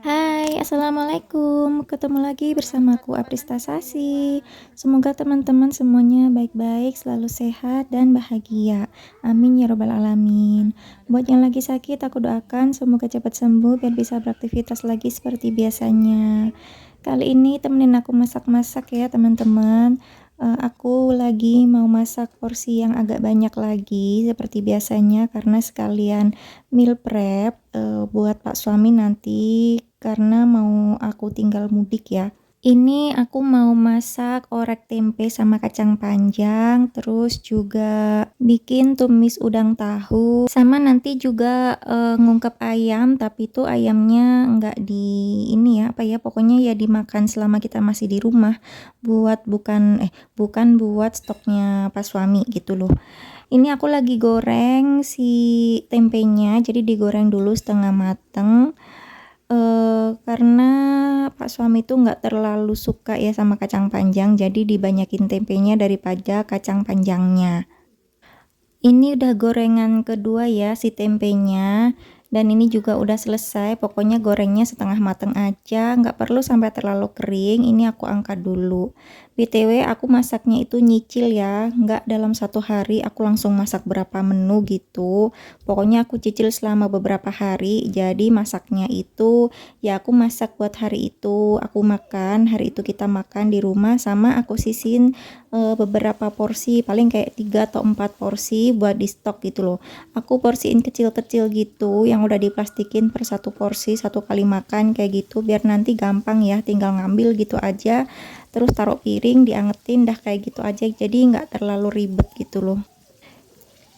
Hai, assalamualaikum. Ketemu lagi bersamaku Aprista Sasi. Semoga teman-teman semuanya baik-baik, selalu sehat dan bahagia. Amin ya robbal alamin. Buat yang lagi sakit, aku doakan semoga cepat sembuh biar bisa beraktivitas lagi seperti biasanya. Kali ini temenin aku masak-masak ya teman-teman. Aku lagi mau masak porsi yang agak banyak lagi seperti biasanya karena sekalian meal prep buat Pak suami nanti karena mau aku tinggal mudik ya. Ini aku mau masak orek tempe sama kacang panjang, terus juga bikin tumis udang tahu, sama nanti juga ngungkep ayam, tapi itu ayamnya nggak di ini ya, apa ya, pokoknya ya dimakan selama kita masih di rumah, bukan buat stoknya pas suami gitu loh. Ini aku lagi goreng si tempenya, jadi digoreng dulu setengah mateng. Karena Pak suami tuh nggak terlalu suka ya sama kacang panjang, jadi dibanyakin tempenya daripada kacang panjangnya. Ini udah gorengan kedua ya si tempenya, dan ini juga udah selesai. Pokoknya gorengnya setengah mateng aja, nggak perlu sampai terlalu kering. Ini aku angkat dulu. BTW aku masaknya itu nyicil ya, nggak dalam satu hari aku langsung masak berapa menu gitu. Pokoknya aku cicil selama beberapa hari, jadi masaknya itu ya aku masak buat hari itu aku makan, hari itu kita makan di rumah, sama aku sisin beberapa porsi, paling kayak 3 atau 4 porsi buat di stok gitu loh. Aku porsiin kecil-kecil gitu yang udah diplastikin per satu porsi, satu kali makan kayak gitu, biar nanti gampang ya, tinggal ngambil gitu aja, terus taruh piring, diangetin, dah kayak gitu aja, jadi nggak terlalu ribet gitu loh.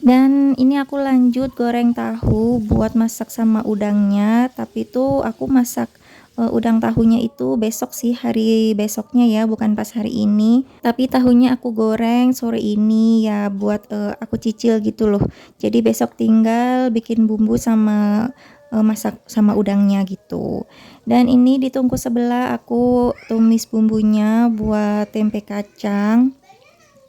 Dan ini aku lanjut goreng tahu buat masak sama udangnya, tapi itu aku masak udang tahunya itu besok sih, hari besoknya ya, bukan pas hari ini. Tapi tahunya aku goreng sore ini ya buat aku cicil gitu loh. Jadi besok tinggal bikin bumbu sama masak sama udangnya gitu. Dan ini ditunggu sebelah aku tumis bumbunya buat tempe kacang.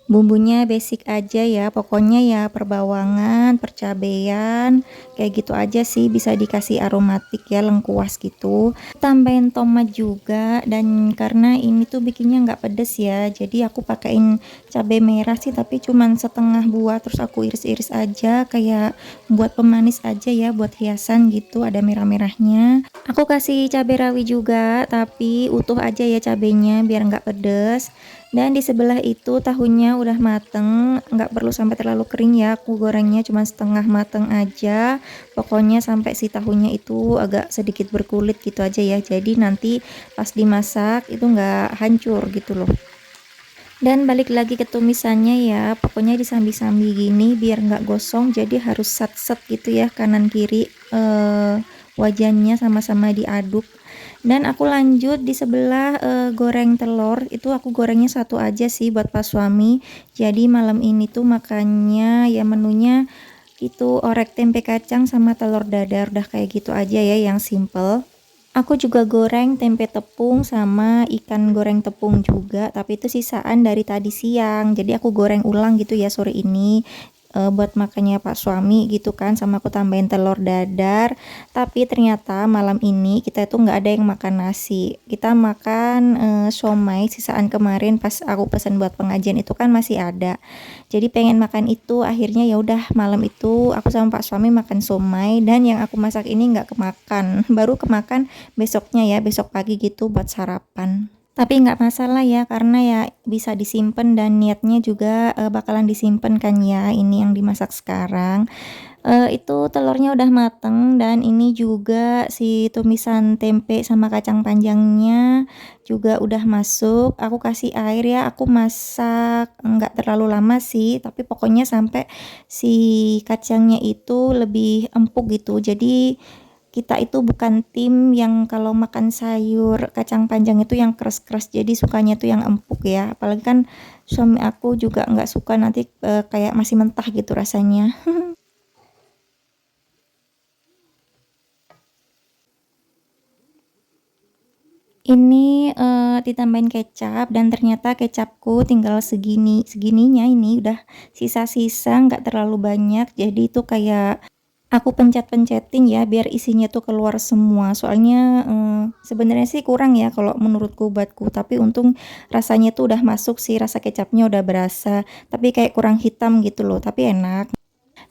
Bumbunya basic aja ya, pokoknya ya perbawangan, percabean, kayak gitu aja sih, bisa dikasih aromatik ya, lengkuas gitu. Tambahin tomat juga, dan karena ini tuh bikinnya nggak pedes ya, jadi aku pakein cabai merah sih, tapi cuman setengah buah, terus aku iris-iris aja kayak buat pemanis aja ya, buat hiasan gitu, ada merah-merahnya. Aku kasih cabai rawit juga, tapi utuh aja ya cabenya biar nggak pedes. Dan di sebelah itu tahunya udah mateng, nggak perlu sampai terlalu kering ya, aku gorengnya cuma setengah mateng aja, pokoknya sampai si tahunya itu agak sedikit berkulit gitu aja ya, jadi nanti pas dimasak itu nggak hancur gitu loh. Dan balik lagi ke tumisannya ya, pokoknya disambi-sambi gini biar nggak gosong, jadi harus set-set gitu ya, kanan kiri wajannya sama-sama diaduk. Dan aku lanjut di sebelah goreng telur, itu aku gorengnya satu aja sih buat pas suami, jadi malam ini tuh makannya ya menunya itu orek tempe kacang sama telur dadar, udah kayak gitu aja ya, yang simple. Aku juga goreng tempe tepung sama ikan goreng tepung juga, tapi itu sisaan dari tadi siang. Jadi aku goreng ulang gitu ya sore ini buat makannya Pak suami gitu kan, sama aku tambahin telur dadar. Tapi ternyata malam ini kita itu nggak ada yang makan nasi. Kita makan somai sisaan kemarin pas aku pesan buat pengajian itu kan masih ada. Jadi pengen makan itu, akhirnya ya udah malam itu aku sama Pak suami makan somai, dan yang aku masak ini nggak kemakan, baru kemakan besoknya ya, besok pagi gitu buat sarapan. Tapi nggak masalah ya, karena ya bisa disimpan, dan niatnya juga bakalan disimpan kan ya, ini yang dimasak sekarang. Itu telurnya udah mateng, dan ini juga si tumisan tempe sama kacang panjangnya juga udah masuk. Aku kasih air ya, aku masak nggak terlalu lama sih, tapi pokoknya sampai si kacangnya itu lebih empuk gitu. Jadi kita itu bukan tim yang kalau makan sayur kacang panjang itu yang keras-keras, jadi sukanya tuh yang empuk ya, apalagi kan suami aku juga nggak suka nanti kayak masih mentah gitu rasanya. Ini ditambahin kecap, dan ternyata kecapku tinggal segininya, ini udah sisa-sisa, nggak terlalu banyak, jadi itu kayak Aku pencet-pencetin ya biar isinya tuh keluar semua. Soalnya sebenarnya sih kurang ya kalau menurutku buatku, tapi untung rasanya tuh udah masuk sih, rasa kecapnya udah berasa. Tapi kayak kurang hitam gitu loh, tapi enak.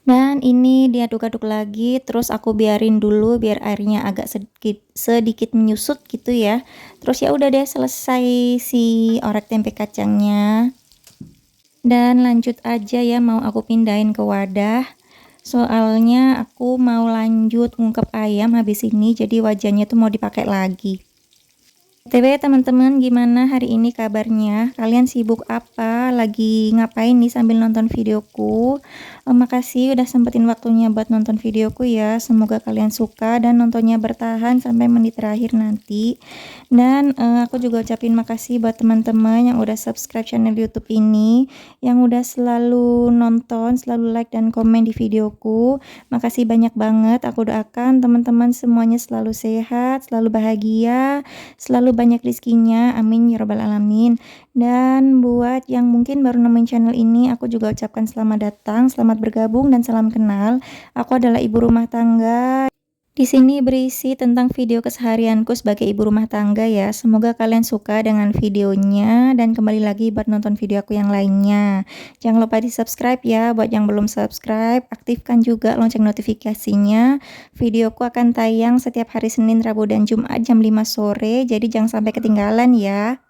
Dan ini diaduk-aduk lagi, terus aku biarin dulu biar airnya agak sedikit sedikit menyusut gitu ya. Terus ya udah deh selesai si orek tempe kacangnya. Dan lanjut aja ya, mau aku pindahin ke wadah. Soalnya aku mau lanjut ngungkep ayam habis ini, jadi wajannya tuh mau dipakai lagi. BTW teman-teman, gimana hari ini kabarnya? Kalian sibuk apa? Lagi ngapain nih sambil nonton videoku? Makasih udah sempetin waktunya buat nonton videoku ya. Semoga kalian suka dan nontonnya bertahan sampai menit terakhir nanti. Dan aku juga ucapin makasih buat teman-teman yang udah subscribe channel YouTube ini, yang udah selalu nonton, selalu like dan komen di videoku. Makasih banyak banget. Aku doakan teman-teman semuanya selalu sehat, selalu bahagia, selalu banyak rezekinya, amin ya robbal alamin. Dan buat yang mungkin baru nemuin channel ini, aku juga ucapkan selamat datang, selamat bergabung dan salam kenal. Aku adalah ibu rumah tangga. Di sini berisi tentang video keseharianku sebagai ibu rumah tangga ya. Semoga kalian suka dengan videonya dan kembali lagi buat nonton video aku yang lainnya. Jangan lupa di-subscribe ya. Buat yang belum subscribe, aktifkan juga lonceng notifikasinya. Videoku akan tayang setiap hari Senin, Rabu, dan Jumat jam 5 sore. Jadi jangan sampai ketinggalan ya.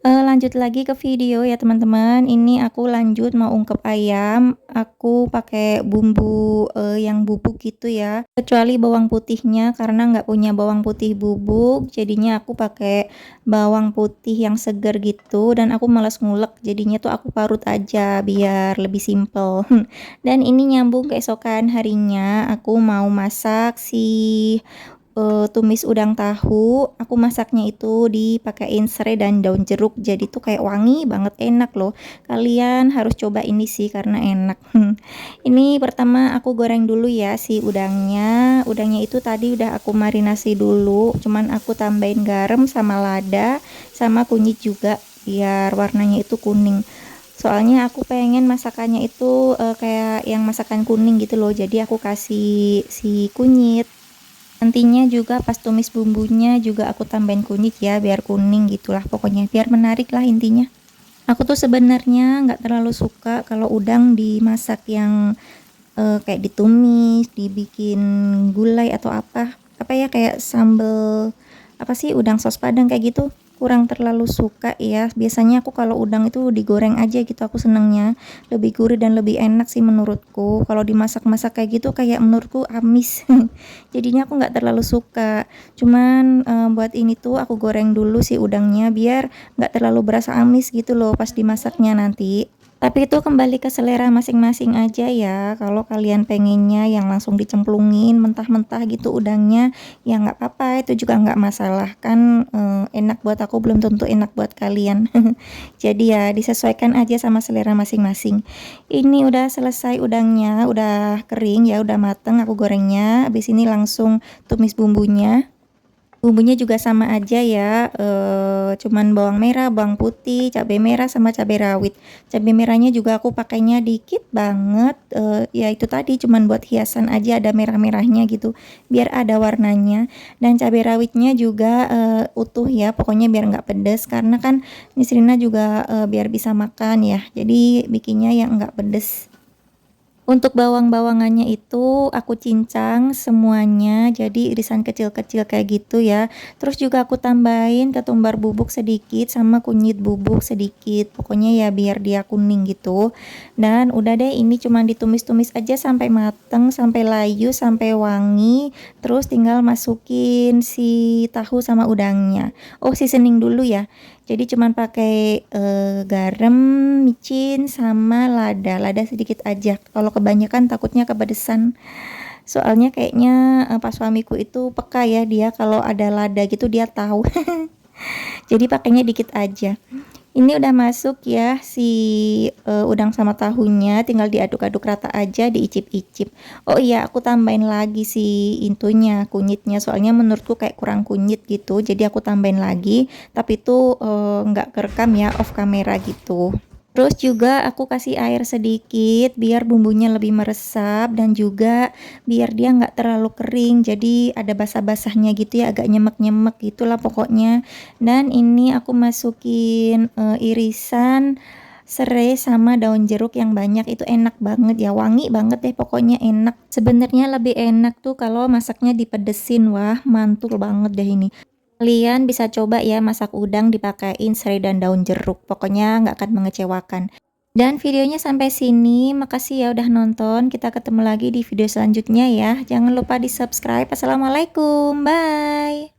Lanjut lagi ke video ya teman-teman. Ini aku lanjut mau ungkep ayam. Aku pakai bumbu yang bubuk gitu ya. Kecuali bawang putihnya karena nggak punya bawang putih bubuk. Jadinya aku pakai bawang putih yang segar gitu. Dan aku malas ngulek. Jadinya tuh aku parut aja biar lebih simple. Dan ini nyambung keesokan harinya. Aku mau masak si tumis udang tahu. Aku masaknya itu dipakein serai dan daun jeruk, jadi tuh kayak wangi banget, enak loh. Kalian harus coba ini sih karena enak. Ini pertama aku goreng dulu ya si udangnya itu tadi udah aku marinasi dulu, cuman aku tambahin garam sama lada sama kunyit juga biar warnanya itu kuning. Soalnya aku pengen masakannya itu kayak yang masakan kuning gitu loh, jadi aku kasih si kunyit. Nantinya juga pas tumis bumbunya juga aku tambahin kunyit ya biar kuning gitulah, pokoknya biar menarik lah intinya. Aku tuh sebenarnya nggak terlalu suka kalau udang dimasak yang kayak ditumis, dibikin gulai atau apa ya, kayak sambel apa sih, udang sos padang kayak gitu, kurang terlalu suka ya. Biasanya aku kalau udang itu digoreng aja gitu, aku senengnya lebih gurih dan lebih enak sih menurutku. Kalau dimasak-masak kayak gitu kayak menurutku amis. Jadinya aku nggak terlalu suka. Cuman buat ini tuh aku goreng dulu si udangnya biar nggak terlalu berasa amis gitu loh pas dimasaknya nanti. Tapi itu kembali ke selera masing-masing aja ya. Kalau kalian pengennya yang langsung dicemplungin mentah-mentah gitu udangnya, ya nggak apa-apa, itu juga nggak masalah kan. Enak buat aku belum tentu enak buat kalian. Jadi ya disesuaikan aja sama selera masing-masing. Ini udah selesai udangnya, udah kering ya, udah mateng aku gorengnya. Habis ini langsung tumis bumbunya. Bumbunya juga sama aja ya, cuman bawang merah, bawang putih, cabai merah, sama cabai rawit. Cabai merahnya juga aku pakainya dikit banget, ya itu tadi cuman buat hiasan aja, ada merah-merahnya gitu, biar ada warnanya. Dan cabai rawitnya juga utuh ya, pokoknya biar nggak pedes, karena kan Nisrina juga biar bisa makan ya, jadi bikinnya yang nggak pedes. Untuk bawang-bawangannya itu aku cincang semuanya jadi irisan kecil-kecil kayak gitu ya. Terus juga aku tambahin ketumbar bubuk sedikit sama kunyit bubuk sedikit. Pokoknya ya biar dia kuning gitu. Dan udah deh, ini cuman ditumis-tumis aja sampai mateng, sampai layu, sampai wangi. Terus tinggal masukin si tahu sama udangnya. Oh, seasoning dulu ya. Jadi cuman pakai garam, micin, sama lada sedikit aja. Kalau kebanyakan takutnya kepedesan. Soalnya kayaknya pas suamiku itu peka ya, dia kalau ada lada gitu dia tahu. Jadi pakainya dikit aja. Ini udah masuk ya si udang sama tahunya, tinggal diaduk-aduk rata aja, diicip-icip. Oh iya, aku tambahin lagi si intunya, kunyitnya, soalnya menurutku kayak kurang kunyit gitu, jadi aku tambahin lagi. Tapi itu nggak kerekam ya, off kamera gitu. Terus juga aku kasih air sedikit biar bumbunya lebih meresap dan juga biar dia nggak terlalu kering. Jadi ada basah-basahnya gitu ya, agak nyemek-nyemek gitulah pokoknya. Dan ini aku masukin irisan serai sama daun jeruk yang banyak, itu enak banget ya, wangi banget deh pokoknya, enak. Sebenarnya lebih enak tuh kalau masaknya dipedesin. Wah, mantul banget deh ini. Kalian bisa coba ya masak udang dipakein serai dan daun jeruk, pokoknya nggak akan mengecewakan. Dan videonya sampai sini, makasih ya udah nonton, kita ketemu lagi di video selanjutnya ya. Jangan lupa di subscribe. Assalamualaikum, bye.